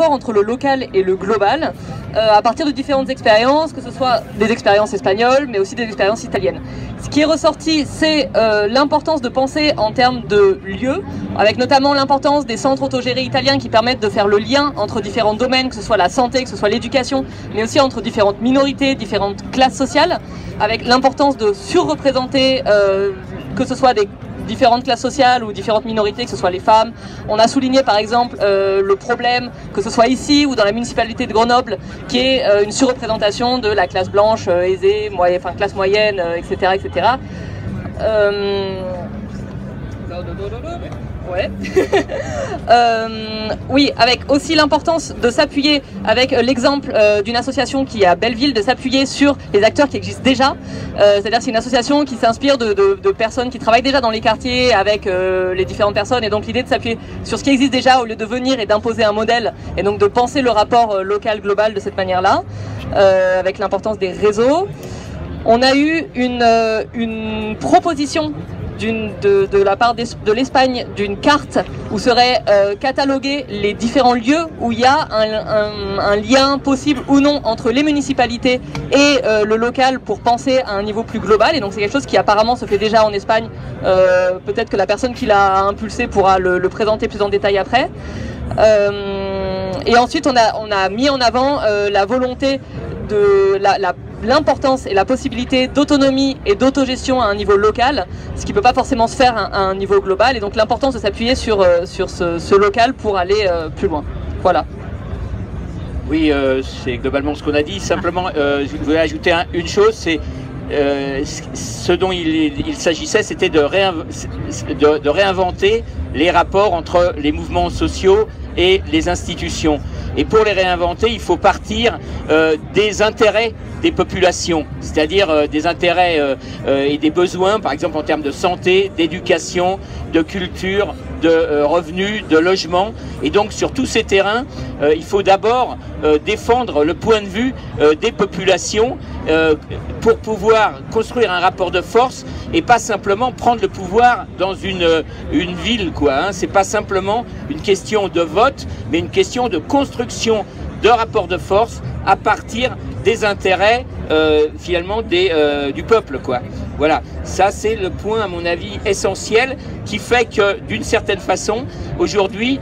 rapport entre le local et le global à partir de différentes expériences, que ce soit des expériences espagnoles, mais aussi des expériences italiennes. Ce qui est ressorti, c'est l'importance de penser en termes de lieux, avec notamment l'importance des centres autogérés italiens qui permettent de faire le lien entre différents domaines, que ce soit la santé, que ce soit l'éducation, mais aussi entre différentes minorités, différentes classes sociales, avec l'importance de surreprésenter que ce soit des différentes classes sociales ou différentes minorités, que ce soit les femmes. On a souligné par exemple le problème, que ce soit ici ou dans la municipalité de Grenoble, qui est une surreprésentation de la classe blanche aisée, enfin classe moyenne, etc. etc. Ouais. Oui, avec aussi l'importance de s'appuyer, avec l'exemple d'une association qui est à Belleville, de s'appuyer sur les acteurs qui existent déjà. C'est-à-dire c'est une association qui s'inspire de personnes qui travaillent déjà dans les quartiers avec les différentes personnes, et donc l'idée de s'appuyer sur ce qui existe déjà au lieu de venir et d'imposer un modèle, et donc de penser le rapport local-global de cette manière-là, avec l'importance des réseaux. On a eu une proposition de la part de l'Espagne d'une carte où seraient catalogués les différents lieux où il y a un lien possible ou non entre les municipalités et le local pour penser à un niveau plus global. Et donc c'est quelque chose qui apparemment se fait déjà en Espagne. Peut-être que la personne qui l'a impulsé pourra le présenter plus en détail après. Et ensuite on a mis en avant la volonté de l'importance et la possibilité d'autonomie et d'autogestion à un niveau local, ce qui ne peut pas forcément se faire à un niveau global, et donc l'importance de s'appuyer sur ce local pour aller plus loin. Voilà. Oui, c'est globalement ce qu'on a dit. Simplement, je voulais ajouter une chose, c'est ce dont il s'agissait, c'était de réinventer les rapports entre les mouvements sociaux et les institutions. Et pour les réinventer, il faut partir des intérêts des populations, c'est-à-dire des intérêts et des besoins, par exemple en termes de santé, d'éducation, de culture, de revenus, de logement. Et donc sur tous ces terrains, il faut d'abord défendre le point de vue des populations pour pouvoir construire un rapport de force et pas simplement prendre le pouvoir dans une ville, quoi, hein. C'est pas simplement une question de vote, mais une question de construction de rapport de force à partir des intérêts finalement du peuple, quoi. Voilà, ça c'est le point à mon avis essentiel qui fait que d'une certaine façon aujourd'hui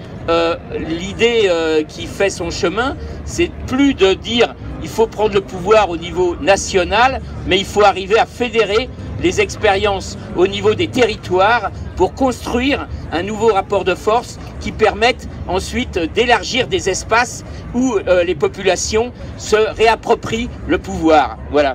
l'idée qui fait son chemin, c'est plus de dire il faut prendre le pouvoir au niveau national, mais il faut arriver à fédérer les expériences au niveau des territoires pour construire un nouveau rapport de force qui permette ensuite d'élargir des espaces où les populations se réapproprient le pouvoir. Voilà.